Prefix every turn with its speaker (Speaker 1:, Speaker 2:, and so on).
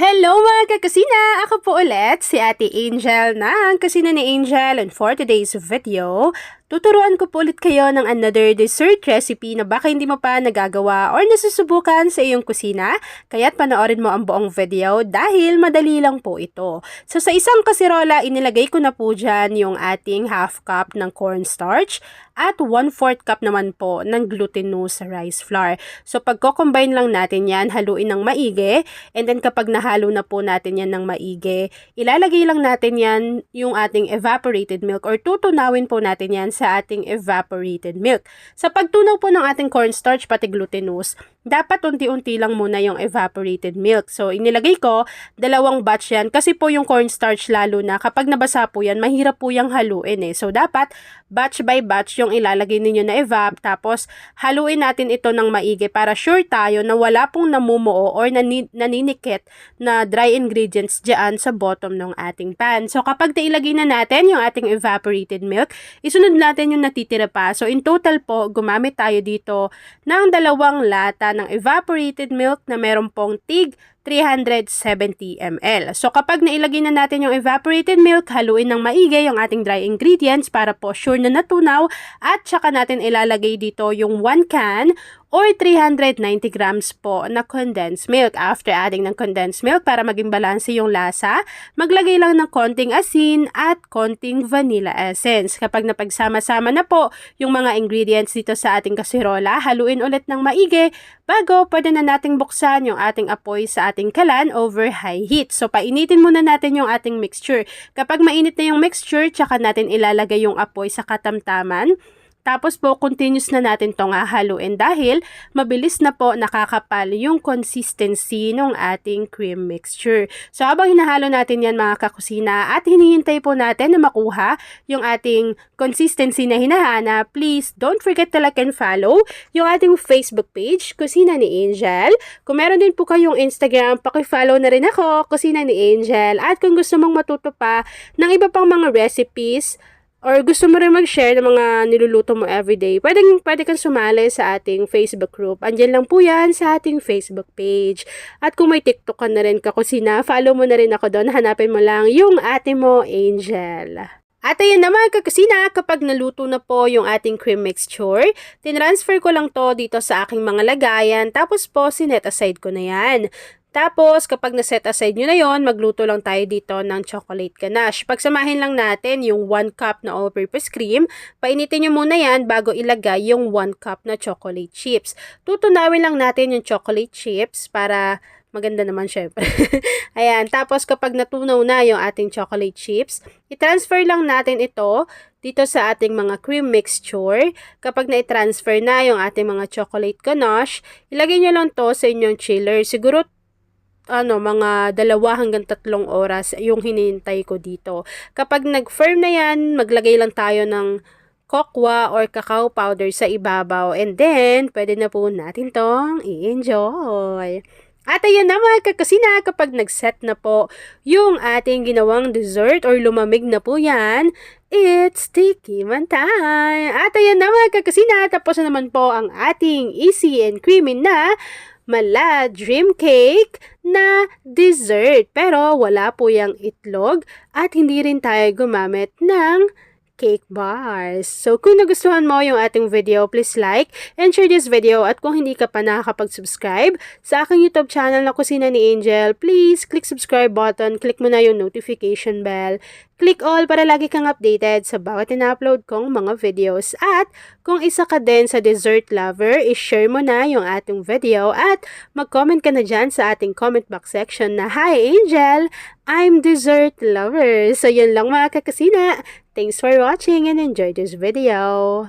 Speaker 1: Hello mga kakusina! Ako po ulit si Ate Angel ng Kusina ni Angel, and for today's video, tuturuan ko po ulit kayo ng another dessert recipe na baka hindi mo pa nagagawa or nasusubukan sa iyong kusina, kaya't panoorin mo ang buong video dahil madali lang po ito. So sa isang kasirola, inilagay ko na po dyan yung ating half cup ng cornstarch at 1/4 cup naman po ng glutinous rice flour. So pagko-combine lang natin yan, haluin ng maigi, and then kapag nahalo na po natin yan ng maigi, ilalagay lang natin yan yung ating evaporated milk or tutunawin po natin yan sa ating evaporated milk. Sa pagtunaw po ng ating cornstarch pati glutinous, dapat unti-unti lang muna yung evaporated milk. So, inilagay ko, 2 batch yan. Kasi po yung cornstarch lalo na, kapag nabasa po yan, mahirap po yung haluin eh. So, dapat batch by batch yung ilalagay ninyo na evap. Tapos, haluin natin ito ng maigi para sure tayo na wala pong namumuo or naninikit na dry ingredients dyan sa bottom ng ating pan. So, kapag nailagay na natin yung ating evaporated milk, isunod natin yung natitira pa. So, in total po, gumamit tayo dito ng 2 lata ng evaporated milk na meron pong tig 370 ml. So, kapag nailagay na natin yung evaporated milk, haluin ng maigi yung ating dry ingredients para po sure na natunaw, at saka natin ilalagay dito yung 1 can or 390 grams po na condensed milk. After adding ng condensed milk, para maging balanse yung lasa, maglagay lang ng konting asin at konting vanilla essence. Kapag napagsama-sama na po yung mga ingredients dito sa ating kasirola, haluin ulit ng maigi bago pwede na nating buksan yung ating apoy sa ating kalan over high heat. So, painitin muna natin yung ating mixture. Kapag mainit na yung mixture, tsaka natin ilalagay yung apoy sa katamtaman. Tapos po, continuous na natin itong haluin dahil mabilis na po nakakapal yung consistency ng ating cream mixture. So, habang hinahalo natin yan mga kakusina at hinihintay po natin na makuha yung ating consistency na hinahanap, please don't forget to like and follow yung ating Facebook page, Kusina ni Angel. Kung meron din po kayong Instagram, paki-follow na rin ako, Kusina ni Angel. At kung gusto mong matuto pa ng iba pang mga recipes, or gusto mo rin mag-share ng mga niluluto mo everyday, pwede kang sumali sa ating Facebook group. Andyan lang po yan sa ating Facebook page. At kung may TikTok ka na rin kakusina, follow mo na rin ako doon. Hanapin mo lang yung ate mo, Angel. At ayun naman kakusina, kapag naluto na po yung ating cream mixture, tinransfer ko lang to dito sa aking mga lagayan, tapos po sinet aside ko na yan. Tapos, kapag na-set aside nyo na yon, magluto lang tayo dito ng chocolate ganache. Pagsamahin lang natin yung 1 cup na all-purpose cream. Painitin nyo muna yan bago ilagay yung 1 cup na chocolate chips. Tutunawin lang natin yung chocolate chips para maganda naman syempre. Ayan, tapos kapag natunaw na yung ating chocolate chips, i-transfer lang natin ito dito sa ating mga cream mixture. Kapag na-transfer na yung ating mga chocolate ganache, ilagay nyo lang to sa inyong chiller. Siguro mga 2 hanggang 3 oras yung hinihintay ko dito. Kapag nag-firm na yan, maglagay lang tayo ng cocoa or cacao powder sa ibabaw, and then pwede na po natin tong i-enjoy. At ayan na mga kakusina, kapag nag-set na po yung ating ginawang dessert or lumamig na po yan, it's Tikman time! At ayan na mga kakusina, tapos na naman po ang ating easy and creamy na mala dream cake na dessert. Pero wala po yung itlog at hindi rin tayo gumamit ng cake bars. So, kung nagustuhan mo yung ating video, please like and share this video. At kung hindi ka pa nakakapag-subscribe sa aking YouTube channel na Kusina ni Angel, please click subscribe button, click mo na yung notification bell, click all para lagi kang updated sa bawat ina-upload kong mga videos. At kung isa ka din sa dessert lover, i-share mo na yung ating video at mag-comment ka na dyan sa ating comment box section na, "Hi Angel, I'm dessert lover." So, yun lang mga kakusina. Thanks for watching and enjoy this video.